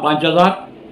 5,000,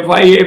FIA,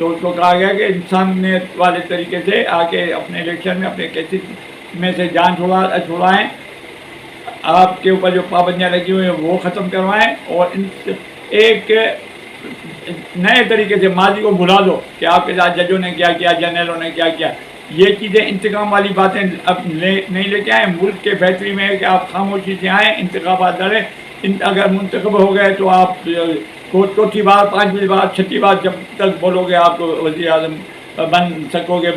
تو اس کو کہا گیا کہ انسانیت والے طریقے سے آ کے اپنے الیکشن میں اپنے کیسز میں سے جان چھوڑائیں، آپ کے اوپر جو پابندیاں لگی ہوئی ہیں وہ ختم کروائیں، اور ان ایک نئے طریقے سے ماضی کو بھلا دو کہ آپ کے ساتھ ججوں نے کیا کیا، جنرلوں نے کیا کیا. یہ چیزیں انتقام والی باتیں اب نہیں لے کے آئیں. ملک کے بہتری میں ہے کہ آپ خاموشی سے آئیں، انتخابات لڑیں. اگر منتخب ہو گئے تو آپ چوتھی بار، پانچویں بار، چھٹی بار جب تک بولو گے آپ کو وزیر اعظم بن سکو گے،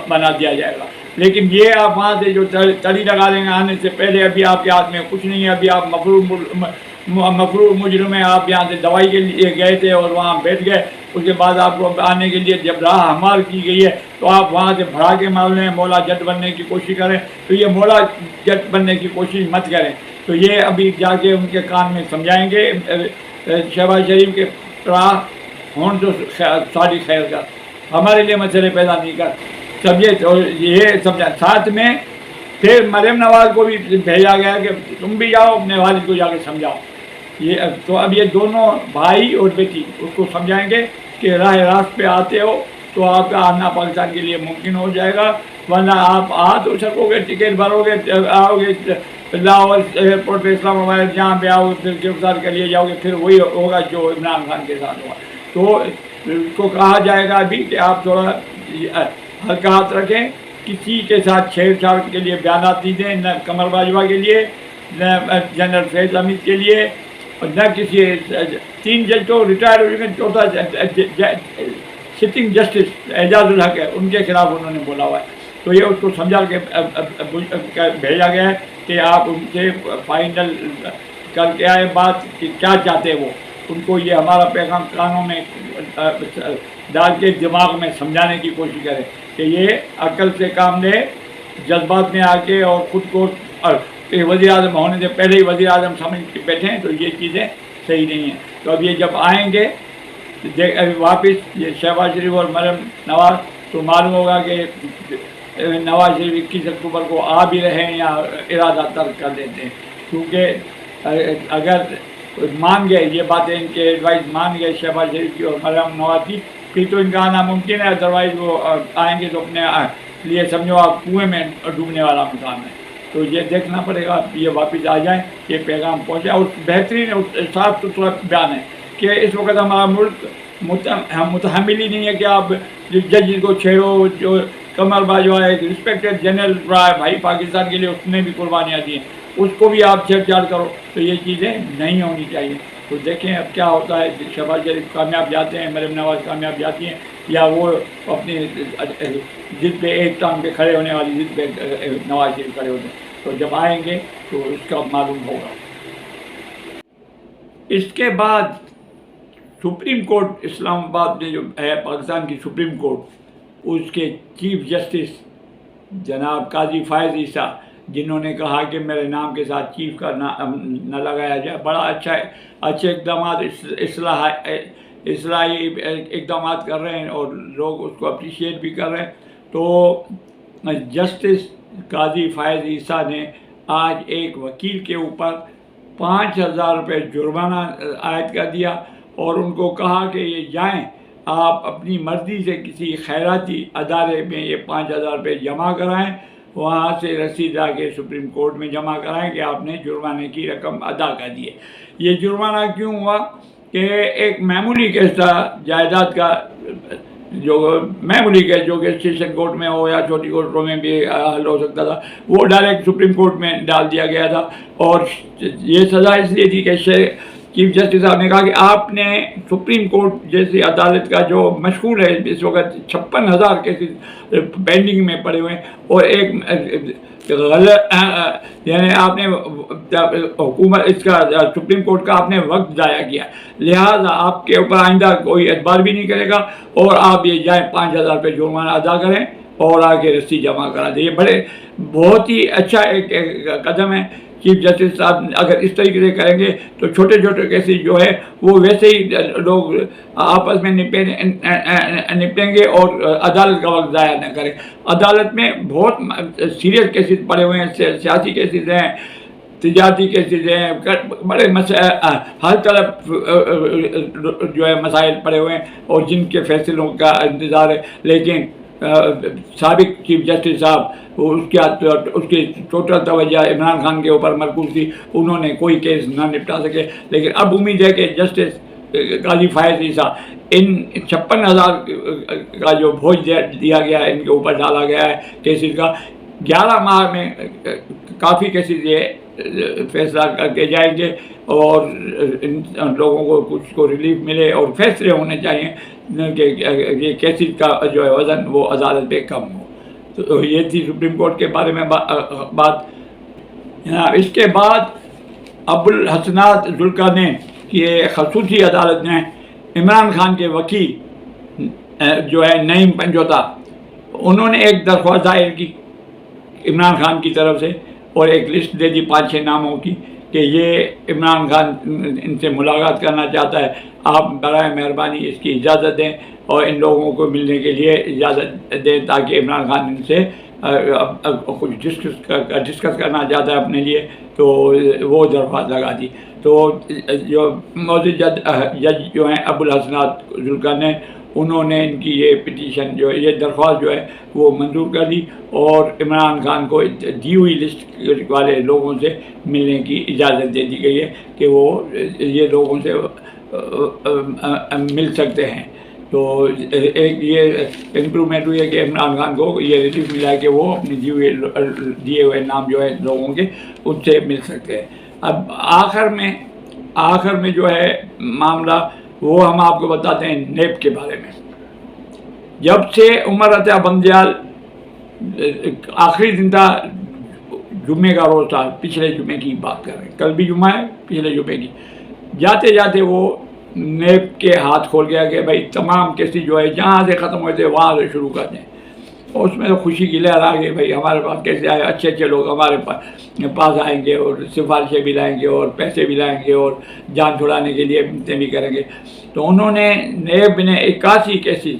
بنا دیا جائے گا. لیکن یہ آپ وہاں سے جو تڑی لگا لیں گے آنے سے پہلے، ابھی آپ کے ہاتھ میں کچھ نہیں ہے، ابھی آپ مفرور مجرم ہیں. آپ یہاں سے دوائی کے لیے گئے تھے اور وہاں بیٹھ گئے، اس کے بعد آپ کو آنے کے لیے جب راہ ہموار کی گئی ہے تو آپ وہاں سے بھڑا کے مار لیں، مولا جٹ بننے کی کوشش کریں. تو یہ مولا جٹ بننے کی کوشش مت کریں. تو یہ ابھی جا کے ان کے کان میں سمجھائیں گے. شہباز شریف کے راہ ہون تو ساری خیر کا، ہمارے لیے مسئلے پیدا نہیں کر. سمجھے؟ تو یہ سمجھا. ساتھ میں پھر مریم نواز کو بھی بھیجا گیا کہ تم بھی جاؤ اپنے والد کو جا کے سمجھاؤ. یہ تو اب یہ دونوں بھائی اور بیٹی اس کو سمجھائیں گے کہ راہ راست پہ آتے ہو تو آپ کا آنا پاکستان کے لیے ممکن ہو جائے گا، ورنہ آپ آ تو سکو گے، ٹکٹ بھرو گے، آؤ گے لاہور ایئرپورٹ پہ، اسلام آباد جہاں پہ آؤ گے پھر گرفتار کر لیے جاؤ گے، پھر وہی ہوگا جو عمران خان کے ساتھ ہوا. تو اس کو کہا جائے گا ابھی کہ آپ تھوڑا ہلکا ہاتھ رکھیں، کسی کے ساتھ چھیڑ چھاڑ کے لیے بیانات نہیں دیں، نہ قمر باجوہ کے لیے، نہ جنرل فیض حمید کے لیے، اور نہ کسی 3 جج تو ریٹائر ہو چکے، چوتھا سٹنگ جسٹس اعجاز الحق ہے، ان کے خلاف انہوں نے بولا ہوا ہے. تو یہ اس کو سمجھا کے بھیجا گیا ہے کہ آپ ان سے فائنل کر کے آئے بات کہ کیا چاہتے وہ. ان کو یہ ہمارا پیغام کانوں میں ڈال کے دماغ میں سمجھانے کی کوشش کرے کہ یہ عقل سے کام لے، جذبات میں آ کے اور خود کو وزیر اعظم ہونے سے پہلے ہی وزیر اعظم سمجھ کے بیٹھے ہیں، تو یہ چیزیں صحیح نہیں ہیں. تو اب یہ جب آئیں گے واپس یہ شہباز شریف اور مریم نواز، تو معلوم ہوگا کہ نواز شریف 21 اکتوبر کو آ بھی رہے ہیں یا ارادہ ترک کر دیتے ہیں. کیونکہ اگر مان گئے یہ باتیں، ان کے ایڈوائز مان گئے شہباز شریف کی اور مریم نواز کی، پھر تو ان کا آنا ممکن ہے. ادروائز وہ آئیں گے تو اپنے لیے سمجھو آپ کنویں میں ڈوبنے والا مقام ہے. تو یہ دیکھنا پڑے گا یہ واپس آ جائیں، یہ پیغام پہنچے. اور بہترین صاف ستھرا بیان ہے کہ اس وقت ہمارا ملک متحمل ہی نہیں ہے کہ آپ جج کو چھیڑو. جو قمر باجوہ ایک رسپیکٹڈ جنرل رہا ہے بھائی پاکستان کے لیے، اس نے بھی قربانیاں دی ہیں، اس کو بھی آپ چھیڑ چھاڑ کرو. تو یہ چیزیں نہیں ہونی چاہیے. تو دیکھیں اب کیا ہوتا ہے. شہباز شریف کامیاب جاتے ہیں، مریم نواز کامیاب جاتی ہیں، یا وہ اپنی ضد پہ ایک ٹانگ پہ کھڑے ہونے والی ضد پہ نواز شریف کھڑے ہوتے ہیں. تو جب آئیں گے تو اس کا معلوم ہوگا. اس کے بعد سپریم کورٹ اسلام آباد میں جو ہے پاکستان کی سپریم کورٹ، اس کے چیف جسٹس جناب قاضی فائز عیسیٰ، جنہوں نے کہا کہ میرے نام کے ساتھ چیف کا نہ لگایا جائے. بڑا اچھے اقدامات، اصلاحی اقدامات کر رہے ہیں اور لوگ اس کو اپریشیٹ بھی کر رہے ہیں. تو جسٹس قاضی فائز عیسیٰ نے آج ایک وکیل کے اوپر 5,000 روپے جرمانہ عائد کر دیا اور ان کو کہا کہ یہ جائیں آپ اپنی مرضی سے کسی خیراتی ادارے میں یہ 5,000 روپے جمع کرائیں، وہاں سے رسید آ کے سپریم کورٹ میں جمع کرائیں کہ آپ نے جرمانے کی رقم ادا کر دی ہے. یہ جرمانہ کیوں ہوا کہ ایک معمولی کیس تھا جائیداد کا، جو معمولی کیس جو کہ سیشن کورٹ میں ہو یا چھوٹی کورٹوں میں بھی حل ہو سکتا تھا، وہ ڈائریکٹ سپریم کورٹ میں ڈال دیا گیا تھا. اور یہ سزا اس لیے تھی کہ چیف جسٹس صاحب نے کہا کہ آپ نے سپریم کورٹ جیسی عدالت کا جو مشغول ہے اس وقت 56,000 کیسز پینڈنگ میں پڑے ہوئے ہیں، اور ایک غلط یعنی آپ نے حکومت اس کا سپریم کورٹ کا آپ نے وقت ضائع کیا، لہٰذا آپ کے اوپر آئندہ کوئی اعتبار بھی نہیں کرے گا، اور آپ یہ جائیں 5,000 روپے جرمانہ ادا کریں اور آگے رسید جمع کرا دیں. یہ بہت ہی اچھا ایک قدم ہے. چیف جسٹس صاحب اگر اس طریقے سے کریں گے تو چھوٹے چھوٹے کیسز جو ہے وہ ویسے ہی لوگ آپس میں نپٹیں گے اور عدالت کا وقت ضائع نہ کریں. عدالت میں بہت سیریس کیسز پڑے ہوئے ہیں، سیاسی کیسز ہیں، تجارتی کیسز ہیں، بڑے ہر طرف جو ہے مسائل پڑے ہوئے ہیں اور جن کے فیصلوں کا انتظار ہے، لیکن سابق چیف جسٹس صاحب اس کی ٹوٹل توجہ عمران خان کے اوپر مرکوز تھی، انہوں نے کوئی کیس نہ نپٹا سکے. لیکن اب امید ہے کہ جسٹس قاضی فائز عیسیٰ ان 56,000 کا جو بوجھ دیا گیا ہے، ان کے اوپر ڈالا گیا ہے کیسز کا، 11 ماہ میں کافی کیسز یہ فیصلہ کر کے جائیں گے اور ان لوگوں کو کچھ کو ریلیف ملے اور فیصلے ہونے چاہیے کہ یہ کیسز کا جو ہے وزن وہ عدالت پہ کم ہو. تو یہ تھی سپریم کورٹ کے بارے میں بات. اس کے بعد ابوالحسنات ذوالقرنین کی خصوصی عدالت نے عمران خان کے وکیل جو ہے نعیم پنجوتا، انہوں نے ایک درخواست دائر کی عمران خان کی طرف سے اور ایک لسٹ دے دی 5-6 ناموں کی کہ یہ عمران خان ان سے ملاقات کرنا چاہتا ہے، آپ برائے مہربانی اس کی اجازت دیں اور ان لوگوں کو ملنے کے لیے اجازت دیں تاکہ عمران خان ان سے کچھ ڈسکس کرنا چاہتا ہے اپنے لیے. تو وہ درخواست لگا دی. تو جو موجود جج جو ہیں ابوالحسنات ذوالقرنین، انہوں نے ان کی یہ پٹیشن جو ہے، یہ درخواست جو ہے وہ منظور کر دی اور عمران خان کو دی ہوئی لسٹ والے لوگوں سے ملنے کی اجازت دے دی گئی ہے کہ وہ یہ لوگوں سے مل سکتے ہیں. تو ایک یہ امپرومنٹ ہوئی ہے کہ عمران خان کو یہ ریلیف ملا ہے کہ وہ اپنے دیے ہوئے نام جو ہے لوگوں کے ان سے مل سکتے ہیں. اب آخر میں جو ہے معاملہ وہ ہم آپ کو بتاتے ہیں نیب کے بارے میں. جب سے عمر عطیہ بندیال آخری دن تھا، جمعے کا روز تھا، پچھلے جمعے کی بات کر رہے ہیں، کل بھی جمعہ ہے، پچھلے جمعے کی، جاتے جاتے وہ نیب کے ہاتھ کھول گیا کہ بھائی تمام کیسز جو ہے جہاں سے ختم ہوئے تھے وہاں سے شروع کر دیں. اور اس میں تو خوشی کی لہر آ گئی، بھائی ہمارے پاس کیسے آئے، اچھے لوگ ہمارے پاس آئیں گے اور سفارشیں بھی لائیں گے اور پیسے بھی لائیں گے اور جان چھڑانے کے لیے منتیں بھی کریں گے. تو انہوں نے نیب نے 81 کیسز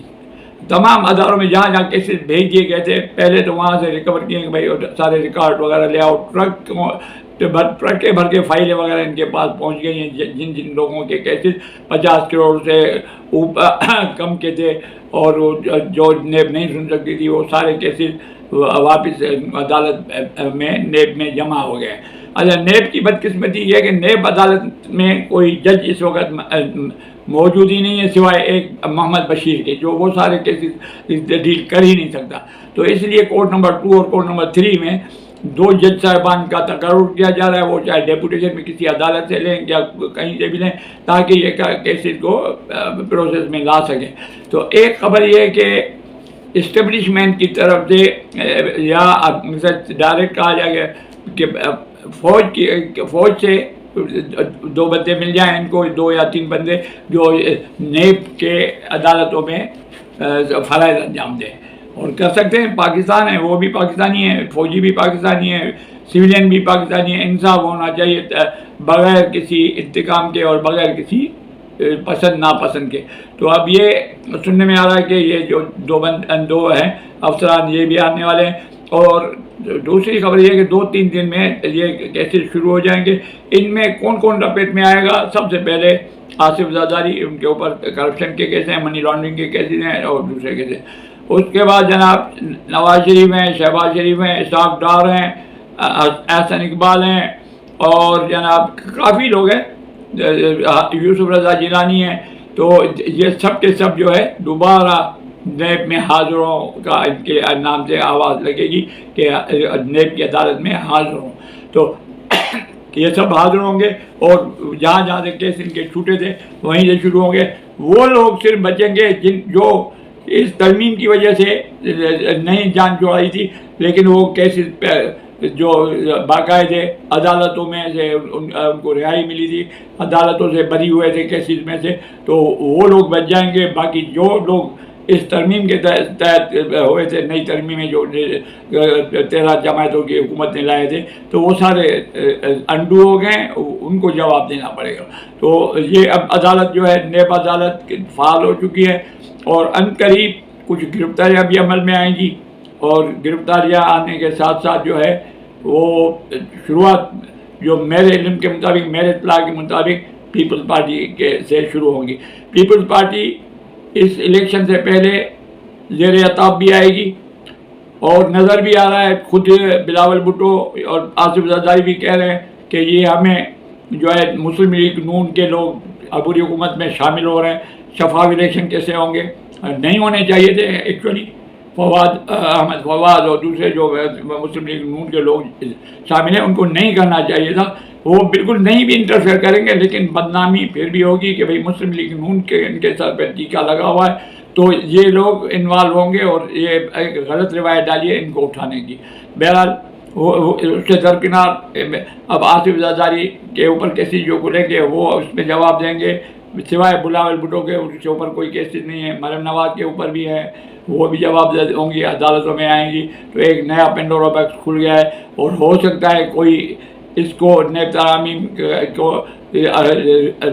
تمام اداروں میں جہاں جہاں کیسز بھیج دیے گئے تھے، پہلے تو وہاں سے ریکور کیے کہ بھائی سارے ریکارڈ وغیرہ لے آؤ. ٹرکیں بھر کے فائلیں وغیرہ ان کے پاس پہنچ گئی ہیں، جن لوگوں کے کیسز 50 کروڑ سے اوپر کم کے تھے اور جو نیب نہیں سن سکتی تھی، وہ سارے کیسز واپس عدالت میں نیب میں جمع ہو گئے. اچھا، نیب کی بدقسمتی یہ ہے کہ نیب عدالت میں کوئی جج اس وقت موجود ہی نہیں ہے سوائے ایک محمد بشیر کے، جو وہ سارے کیسز ڈیل کر ہی نہیں سکتا. تو اس لیے کورٹ نمبر 2 اور کورٹ نمبر 3 میں 2 جج صاحبان کا تقرر کیا جا رہا ہے، وہ چاہے ڈیپوٹیشن میں کسی عدالت سے لیں یا کہیں سے بھی لیں تاکہ یہ کیسز کو پروسیس میں لا سکیں. تو ایک خبر یہ ہے کہ اسٹیبلشمنٹ کی طرف سے یا ڈائریکٹ کہا جائے گا کہ فوج سے 2 بندے مل جائیں ان کو، 2 یا 3 بندے جو نیب کے عدالتوں میں فرائض انجام دیں. اور کر سکتے ہیں، پاکستان ہے، وہ بھی پاکستانی ہے، فوجی بھی پاکستانی ہے، سویلین بھی پاکستانی ہے. انصاف ہونا چاہیے بغیر کسی انتقام کے اور بغیر کسی پسند ناپسند کے. تو اب یہ سننے میں آ رہا ہے کہ یہ جو 2 ہیں افسران یہ بھی آنے والے ہیں. اور دوسری خبر یہ ہے کہ 2-3 دن میں یہ کیسز شروع ہو جائیں گے. ان میں کون کون لپیٹ میں آئے گا؟ سب سے پہلے آصف زرداری، ان کے اوپر کرپشن کے کیس ہیں، منی لانڈرنگ کے کیسز ہیں اور دوسرے کیسز. اس کے بعد جناب نواز شریف ہیں، شہباز شریف ہیں، اسحاق ڈار ہیں، احسن اقبال ہیں اور جناب کافی لوگ ہیں، یوسف رضا جیلانی ہیں. تو یہ سب کے سب جو ہے دوبارہ نیب میں حاضروں کا ان کے نام سے آواز لگے گی کہ نیب کی عدالت میں حاضر ہوں. تو یہ سب حاضر ہوں گے اور جہاں جہاں سے کیس ان کے چھوٹے تھے وہیں سے شروع ہوں گے. وہ لوگ صرف بچیں گے جو اس ترمیم کی وجہ سے نہیں جان چھڑائی تھی، لیکن وہ کیسز جو باقاعدے عدالتوں میں سے ان کو رہائی ملی تھی، عدالتوں سے بری ہوئے تھے کیسز میں سے، تو وہ لوگ بچ جائیں گے. باقی جو لوگ اس ترمیم کے تحت ہوئے تھے، نئی ترمیمیں جو 13 جماعتوں کی حکومت نے لائے تھے، تو وہ سارے انڈو ہو گئے، ان کو جواب دینا پڑے گا. تو یہ اب عدالت جو ہے نیب عدالت فعال ہو چکی ہے اور عنقریب کچھ گرفتاریاں بھی عمل میں آئیں گی. اور گرفتاریاں آنے کے ساتھ ساتھ جو ہے وہ شروعات جو میرے علم کے مطابق، میرے اطلاع کے مطابق پیپلز پارٹی کے سے شروع ہوں گی۔ پیپلز پارٹی اس الیکشن سے پہلے زیر خطاب بھی آئے گی، اور نظر بھی آ رہا ہے، خود بلاول بھٹو اور آصف زرداری بھی کہہ رہے ہیں کہ یہ ہمیں جو ہے مسلم لیگ نون کے لوگ عبوری حکومت میں شامل ہو رہے ہیں، شفاف الیکشن کیسے ہوں گے؟ نہیں ہونے چاہیے تھے ایکچولی۔ احمد فواد اور دوسرے جو مسلم لیگ نون کے لوگ شامل ہیں، ان کو نہیں کرنا چاہیے تھا۔ وہ بالکل نہیں بھی انٹرفیئر کریں گے، لیکن بدنامی پھر بھی ہوگی کہ بھئی مسلم لیگ نون کے ان کے سر پہ ٹیکا لگا ہوا ہے، تو یہ لوگ انوالو ہوں گے اور یہ ایک غلط روایت ڈالیے ان کو اٹھانے کی۔ بہرحال اس سے درکنار اب آصف زرداری کے اوپر کیسز جو کھلیں گے وہ اس میں جواب دیں گے، سوائے بلاول بھٹو کے اس کے اوپر کوئی کیسز نہیں ہے۔ مریم نواز کے اوپر بھی ہے، وہ بھی جواب ہوں گی، عدالتوں میں آئیں گی۔ تو ایک نیا پینڈورا باکس کھل گیا ہے، اور ہو سکتا ہے کوئی اس کو نیب ترامیم کو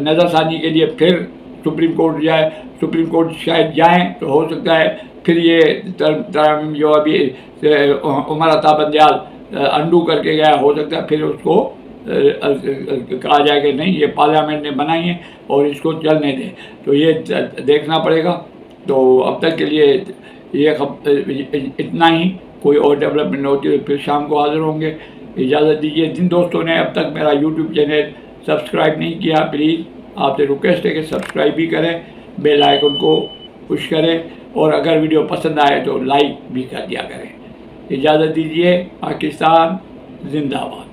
نظر ثانی کے لیے پھر سپریم کورٹ جائے، سپریم کورٹ شاید جائیں تو ہو سکتا ہے پھر یہ ترامیم جو ابھی عمر عطا بندیال انڈو کر کے گیا، ہو سکتا ہے پھر اس کو کہا جائے کہ نہیں یہ پارلیمنٹ نے بنائی ہے اور اس کو چلنے دیں۔ تو یہ دیکھنا پڑے گا۔ تو اب تک کے لیے یہ اتنا ہی، کوئی اور ڈیولپمنٹ ہوتی ہے پھر شام کو حاضر ہوں گے۔ اجازت دیجیے۔ جن دوستوں نے اب تک میرا یوٹیوب چینل سبسکرائب نہیں کیا، پلیز آپ سے ریکویسٹ ہے کہ سبسکرائب بھی کریں، بیل آئیکن کو پش کریں، اور اگر ویڈیو پسند آئے تو لائک بھی کر دیا کریں۔ اجازت دیجیے۔ پاکستان زندہ باد۔